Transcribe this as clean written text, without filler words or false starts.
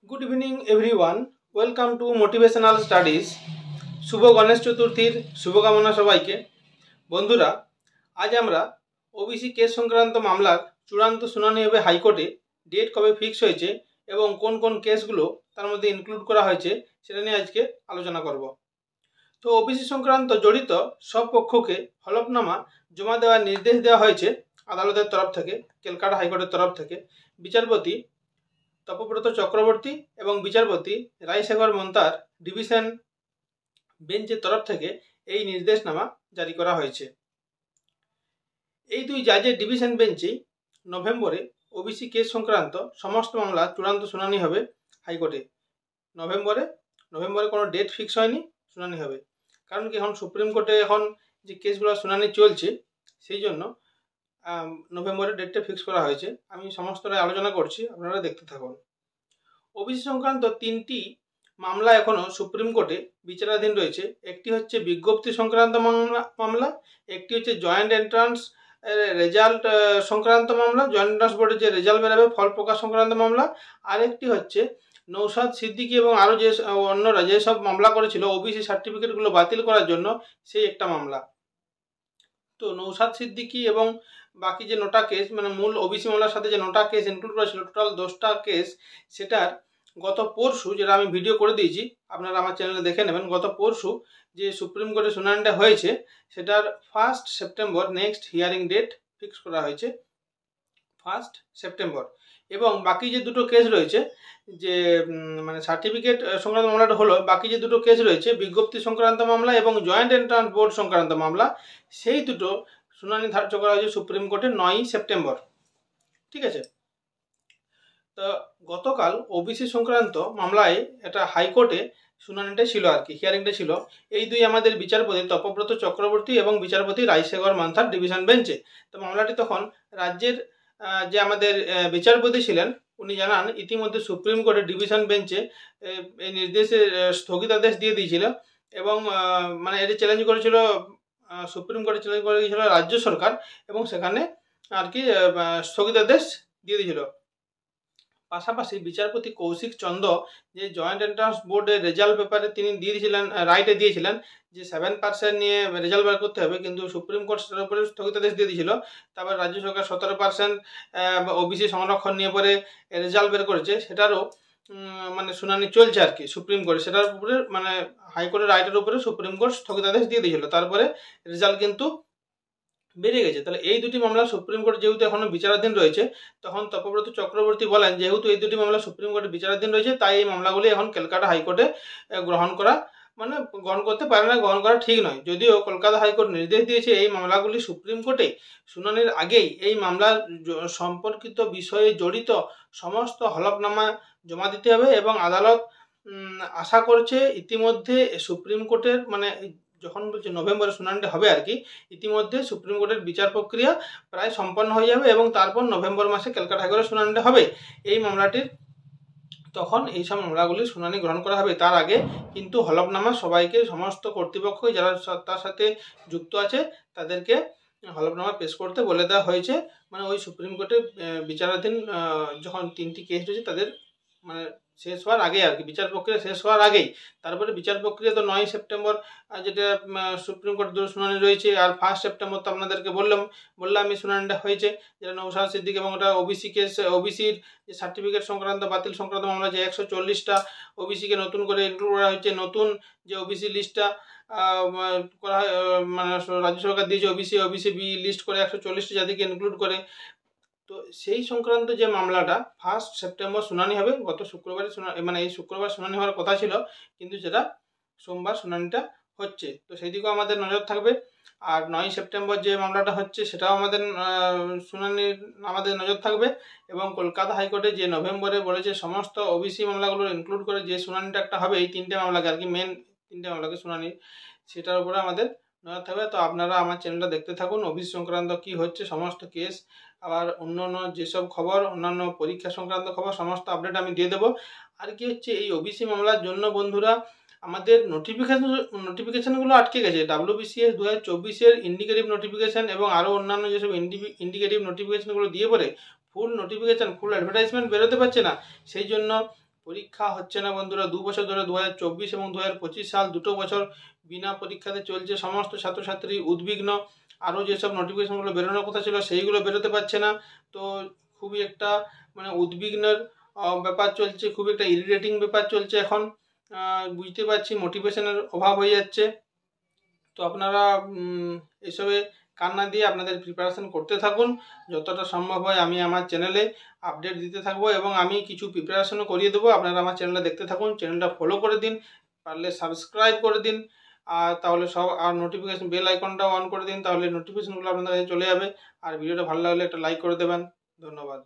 Good evening everyone, welcome to motivational studies. শুভ গণেশ চতুর্থীর শুভকামনা সবাইকে। বন্ধুরা, আজ আমরা ওবিসি কেস সংক্রান্ত মামলার চূড়ান্ত শুনানি হবে হাইকোর্টে ডেট কবে ফিক্স হয়েছে এবং কোন কোন কেসগুলো তার মধ্যে ইনক্লুড করা হয়েছে সেটা নিয়ে আজকে আলোচনা করব। তো ওবিসি সংক্রান্ত জড়িত সব পক্ষকে হলফনামা জমা দেওয়ার নির্দেশ দেওয়া হয়েছে আদালতের তরফ থেকে, ক্যালকাটা হাইকোর্টের তরফ থেকে। বিচারপতি তপব্রত চক্রবর্তী এবং বিচারপতি রায়শেখর মন্তার ডিভিশন বেঞ্চের তরফ থেকে এই নির্দেশনামা জারি করা হয়েছে। এই দুই জাজের ডিভিশন বেঞ্চেই নভেম্বরে ওবিসি কেস সংক্রান্ত সমস্ত মামলা চূড়ান্ত শুনানি হবে হাইকোর্টে। নভেম্বরে কোনো ডেট ফিক্স হয়নি, শুনানি হবে। কারণ কি, এখন সুপ্রিম কোর্টে এখন যে কেসগুলো শুনানি চলছে, সেই জন্য নভেম্বরের ডেটটা ফিক্স করা হয়েছে। আমি সমস্তটাই আলোচনা করছি, আপনারা দেখতে থাকুন। ওবিসি সংক্রান্ত তিনটি মামলা এখনও সুপ্রিম কোর্টে বিচারাধীন রয়েছে। একটি হচ্ছে বিজ্ঞপ্তি সংক্রান্ত মামলা, একটি হচ্ছে জয়েন্ট এন্ট্রান্স রেজাল্ট সংক্রান্ত মামলা, জয়েন্ট এন্ট্রান্স বোর্ডের যে রেজাল্ট বেরোবে ফল প্রকাশ সংক্রান্ত মামলা, আরেকটি হচ্ছে নৌসাদ সিদ্দিকী এবং আরও যে অন্যরা যেসব মামলা করেছিল ওবিসি সার্টিফিকেটগুলো বাতিল করার জন্য, সেই একটা মামলা। তো নৌসাদ সিদ্দিকী এবং বাকি যে 9টা কেস, মানে মূল ওবিসি মামলার সাথে যে 9টা কেস ইনক্লুড করা ছিল, টোটাল 10টা কেস, সেটার গত পরশু, যেটা আমি ভিডিও করে দিয়েছি, আপনারা আমার চ্যানেলে দেখে নেবেন, গত পরশু যে সুপ্রিম কোর্টে শুনানিটা হয়েছে সেটার 1 September next hearing date fix করা হয়েছে, 1 সেপ্টেম্বর। এবং বাকি যে দুটো কেস রয়েছে, যে মানে সার্টিফিকেট সংক্রান্ত মামলাটা হলো, বাকি যে দুটো কেস রয়েছে বিজ্ঞপ্তি সংক্রান্ত মামলা এবং জয়েন্ট এন্ট্রান্স বোর্ড সংক্রান্ত মামলা, সেই দুটো শুনানি ধার্য করা হয়েছে সুপ্রিম কোর্টে 9 সেপ্টেম্বর। ঠিক আছে। তো গতকাল ওবিসি সংক্রান্ত মামলায় এটা হাইকোর্টে শুনানিটা ছিল আর কি, হিয়ারিংটা ছিল এই দুই আমাদের বিচারপতি তপব্রত চক্রবর্তী এবং বিচারপতি রায়শেখর মান্থার ডিভিশন বেঞ্চে। তো মামলাটি তখন রাজ্যের যে আমাদের বিচারপতি ছিলেন, উনি জানান ইতিমধ্যে সুপ্রিম কোর্টের ডিভিশন বেঞ্চে এই নির্দেশের স্থগিতাদেশ দিয়ে দিয়েছিল এবং মানে এটি চ্যালেঞ্জ করেছিল, সুপ্রিম কোর্টে চ্যালেঞ্জ করে দিয়েছিল রাজ্য সরকার, এবং সেখানে আর কি স্থগিতাদেশ দিয়ে দিয়েছিল। পাশাপাশি বিচারপতি কৌশিক চন্দ্র যে জয়েন্ট এন্ট্রান্স বোর্ডের রেজাল্ট পেপারে তিনি দিয়ে দিয়েছিলেন, রাইটে দিয়েছিলেন যে 7% নিয়ে রেজাল্ট বের করতে হবে, কিন্তু সুপ্রিম কোর্ট সেটার উপরে স্থগিতাদেশ দিয়ে দিয়েছিল। তারপর রাজ্য সরকার 17% ওবিসি সংরক্ষণ নিয়ে পরে রেজাল্ট বের করেছে, সেটারও মানে শুনানি চলছে আর কি সুপ্রিম কোর্টে। সেটার উপরে মানে হাইকোর্টের রাইটের উপরে সুপ্রিম কোর্ট স্থগিতাদেশ দিয়ে দিয়েছিল, তারপরে রেজাল্ট কিন্তু বেরিয়ে গেছে। তাহলে এই দুটি মামলা সুপ্রিম কোর্ট যেহেতু এখনো বিচারাধীন রয়েছে, তখন তপব্রত চক্রবর্তী বলেন যেহেতু এই দুটি মামলা সুপ্রিম কোর্টে বিচারাধীন রয়েছে, তাই এই মামলাগুলি এখন ক্যালকাটা হাইকোর্টে গ্রহণ করতে পারে না, গ্রহণ করা ঠিক নয়। যদিও কলকাতা হাইকোর্ট নির্দেশ দিয়েছে এই মামলাগুলি সুপ্রিম কোর্টে শুনানির আগেই এই মামলার সম্পর্কিত বিষয়ে জড়িত সমস্ত হলফনামা জমা দিতে হবে, এবং আদালত আশা করছে ইতিমধ্যে সুপ্রিম কোর্টের মানে যখন বলছে নভেম্বরে শুনানিটা হবে আর কি, ইতিমধ্যে সুপ্রিম কোর্টের বিচার প্রক্রিয়া প্রায় সম্পন্ন হয়ে যাবে এবং তারপর নভেম্বর মাসে ক্যালকাটা হাইকোর্টের শুনানিটা হবে এই মামলাটির। তখন এইসব মামলাগুলির শুনানি গ্রহণ করা হবে। তার আগে কিন্তু হলফনামা সবাইকে, সমস্ত কর্তৃপক্ষ যারা তার সাথে যুক্ত আছে তাদেরকে হলফনামা পেশ করতে বলে দেওয়া হয়েছে। মানে ওই সুপ্রিম কোর্টে বিচারাধীন যখন 3টি কেস রয়েছে তাদের মানে শেষ হওয়ার আগে আর কি, বিচার প্রক্রিয়া শেষ হওয়ার আগেই। তারপরে বিচার প্রক্রিয়া তো 9 সেপ্টেম্বর যেটা সুপ্রিম কোর্ট শুনানি রয়েছে, আর 1 সেপ্টেম্বর তো আপনাদেরকে বললাম এই শুনানিটা হয়েছে, যেটা নৌসাদ সিদ্দিকী এবং ওটা ওবিসি কেস, ওবিসির যে সার্টিফিকেট সংক্রান্ত বাতিল সংক্রান্ত মামলা, যে 140টা ওবিসিকে নতুন করে ইনক্লুড করা হয়েছে, নতুন যে ওবিসি লিস্টটা করা হয়, মানে রাজ্য সরকার দিয়েছে ওবিসি বি লিস্ট করে 140টি জাতিকে ইনক্লুড করে। তো সেই সংক্রান্ত যে মামলাটা 1 সেপ্টেম্বর শুনানি হবে। গত শুক্রবারে মানে এই শুক্রবার শুনানি হওয়ার কথা ছিল, কিন্তু যেটা সোমবার শুনানিটা হচ্ছে, তো সেই দিকেও আমাদের নজর থাকবে। আর 9 সেপ্টেম্বর যে মামলাটা হচ্ছে সেটাও আমাদের আমাদের নজর থাকবে। এবং কলকাতা হাইকোর্টে যে নভেম্বরে বলেছে সমস্ত ওবিসি মামলাগুলো ইনক্লুড করে যে শুনানিটা একটা হবে, এই 3টে মামলাকে আর কি, মেন 3টে মামলাকে শুনানি, সেটার উপরে আমাদের নজর থাকবে। তো আপনারা আমার চ্যানেলটা দেখতে থাকুন, ওবিসি সংক্রান্ত কি হচ্ছে সমস্ত কেস, আবার অন্যান্য যেসব খবর, অন্যান্য পরীক্ষা সংক্রান্ত খবর, সমস্ত আপডেট আমি দিয়ে দেবো। আর কি হচ্ছে, এই ওবিসি মামলার জন্য বন্ধুরা আমাদের নোটিফিকেশানগুলো আটকে গেছে। WBCS 2024-এর ইন্ডিকেটিভ নোটিফিকেশান এবং আরও অন্যান্য যেসব ইন্ডিকেটিভ নোটিফিকেশানগুলো দিয়ে পরে ফুল নোটিফিকেশান, ফুল অ্যাডভার্টাইজমেন্ট বেরোতে পারছে না। সেই জন্য পরীক্ষা হচ্ছে না বন্ধুরা। 2 বছর ধরে 2024 এবং 2025 সাল দুটো বছর বিনা পরীক্ষাতে চলছে। সমস্ত ছাত্রছাত্রী উদ্বিগ্ন। আরও যেসব নোটিফিকেশনগুলো বেরোনোর কথা ছিল সেইগুলো বেরোতে পারছে না। তো খুবই একটা মানে উদ্বিগ্নের ব্যাপার চলছে, খুব একটা ইরিটেটিং ব্যাপার চলছে এখন। বুঝতে পারছি মোটিভেশনের অভাব হয়ে যাচ্ছে। তো আপনারা এসবে কান না দিয়ে আপনাদের প্রিপারেশন করতে থাকুন। যতটা সম্ভব হয় আমি আমার চ্যানেলে আপডেট দিতে থাকবো এবং আমি কিছু প্রিপারেশনও করিয়ে দেবো। আপনারা আমার চ্যানেলটা দেখতে থাকুন, চ্যানেলটা ফলো করে দিন, পারলে সাবস্ক্রাইব করে দিন। আর তাহলে আর নোটিফিকেশন বেল আইকনটাও অন করে দিন, তাহলে নোটিফিকেশনগুলো আপনাদের কাছে চলে যাবে। আর ভিডিওটা ভালো লাগলে একটা লাইক করে দেবেন। ধন্যবাদ।